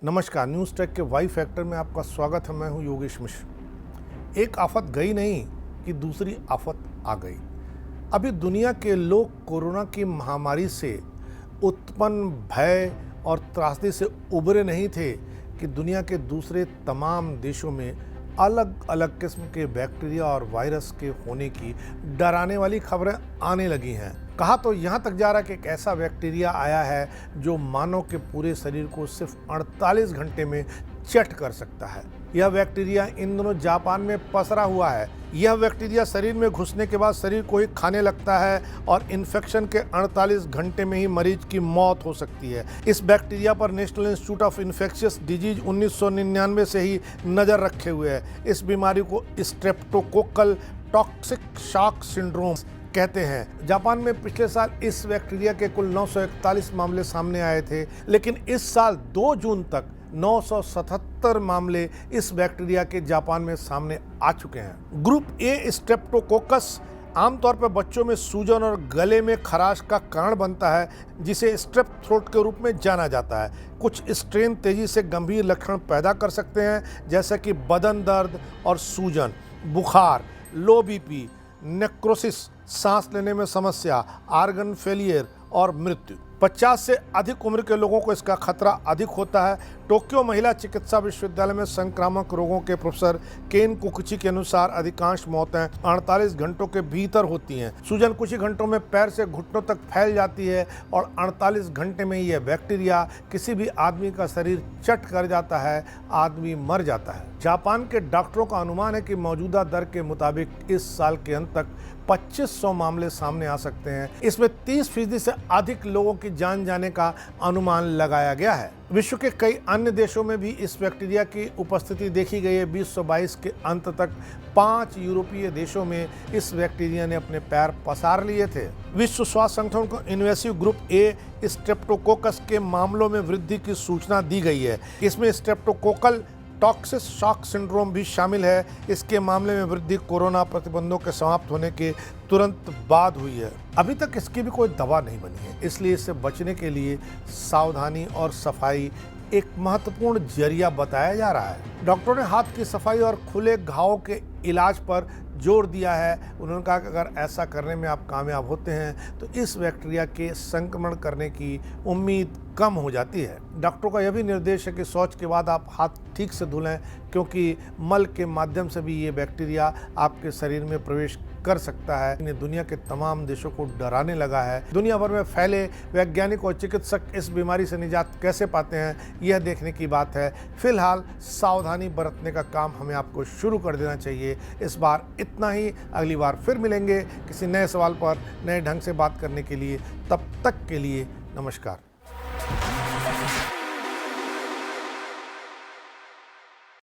नमस्कार, news take के Y factor में आपका स्वागत है। मैं हूं योगेश मिश्र। एक आफत गई नहीं कि दूसरी आफत आ गई। अभी दुनिया के लोग कोरोना की महामारी से उत्पन्न भय और त्रासदी से उबरे नहीं थे कि दुनिया के दूसरे तमाम देशों में अलग अलग किस्म के बैक्टीरिया और वायरस के होने की डराने वाली खबरें आने लगी हैं। कहा तो यहाँ तक जा रहा है कि एक ऐसा बैक्टीरिया आया है जो मानव के पूरे शरीर को सिर्फ 48 घंटे में चट कर सकता है। यह बैक्टीरिया इन दिनों जापान में पसरा हुआ है। यह बैक्टीरिया शरीर में घुसने के बाद शरीर को ही खाने लगता है और इन्फेक्शन के 48 घंटे में ही मरीज की मौत हो सकती है। इस बैक्टीरिया पर national institute of infectious disease 1999 से ही नज़र रखे हुए है। इस बीमारी को स्ट्रेप्टोकोकल टॉक्सिक शॉक सिंड्रोम कहते हैं। जापान में पिछले साल इस बैक्टीरिया के कुल 941 मामले सामने आए थे, लेकिन इस साल 2 जून तक 977 मामले इस बैक्टीरिया के जापान में सामने आ चुके हैं। ग्रुप ए स्ट्रेप्टोकोकस आमतौर पर बच्चों में सूजन और गले में खराश का कारण बनता है, जिसे स्ट्रेप थ्रोट के रूप में जाना जाता है। कुछ स्ट्रेन तेजी से गंभीर लक्षण पैदा कर सकते हैं, जैसे कि बदन दर्द और सूजन, बुखार, लो बीपी, नेक्रोसिस, सांस लेने में समस्या, आर्गन फेलियर और मृत्यु। 50 से अधिक उम्र के लोगों को इसका खतरा अधिक होता है। टोक्यो महिला चिकित्सा विश्वविद्यालय में संक्रामक रोगों के प्रोफेसर केन कुकुची के अनुसार अधिकांश मौतें 48 घंटों के भीतर होती हैं। सूजन कुछ ही घंटों में पैर से घुटनों तक फैल जाती है और 48 घंटे में यह बैक्टीरिया किसी भी आदमी का शरीर चट कर जाता है, आदमी मर जाता है। जापान के डॉक्टरों का अनुमान है कि मौजूदा दर के मुताबिक इस साल के अंत तक 2500 मामले सामने आ सकते हैं। इसमें 30% से अधिक लोगों की जान जाने का अनुमान लगाया गया है। विश्व के कई अन्य देशों में भी इस बैक्टीरिया की उपस्थिति देखी गई है। 2022 के अंत तक 5 यूरोपीय देशों में इस बैक्टीरिया ने अपने पैर पसार लिए थे। विश्व स्वास्थ्य संगठन को इन्वेसिव ग्रुप ए स्ट्रेप्टोकोकस के मामलों में वृद्धि की सूचना दी गई है। इसमें स्ट्रेप्टोकोकल टॉक्सिक शॉक सिंड्रोम भी शामिल है। इसके मामले में वृद्धि कोरोना प्रतिबंधों के समाप्त होने के तुरंत बाद हुई है। अभी तक इसकी भी कोई दवा नहीं बनी है, इसलिए इससे बचने के लिए सावधानी और सफाई एक महत्वपूर्ण जरिया बताया जा रहा है। डॉक्टरों ने हाथ की सफाई और खुले घावों के इलाज पर जोर दिया है। उन्होंने कहा कि अगर ऐसा करने में आप कामयाब होते हैं तो इस बैक्टीरिया के संक्रमण करने की उम्मीद कम हो जाती है। डॉक्टरों का यह भी निर्देश है कि शौच के बाद आप हाथ ठीक से धुलें, क्योंकि मल के माध्यम से भी ये बैक्टीरिया आपके शरीर में प्रवेश कर सकता है। इन्हें दुनिया के तमाम देशों को डराने लगा है। दुनिया भर में फैले वैज्ञानिक और चिकित्सक इस बीमारी से निजात कैसे पाते हैं, यह देखने की बात है। फिलहाल सावधानी बरतने का काम हमें आपको शुरू कर देना चाहिए। इस बार इतना ही। अगली बार फिर मिलेंगे किसी नए सवाल पर नए ढंग से बात करने के लिए। तब तक के लिए नमस्कार।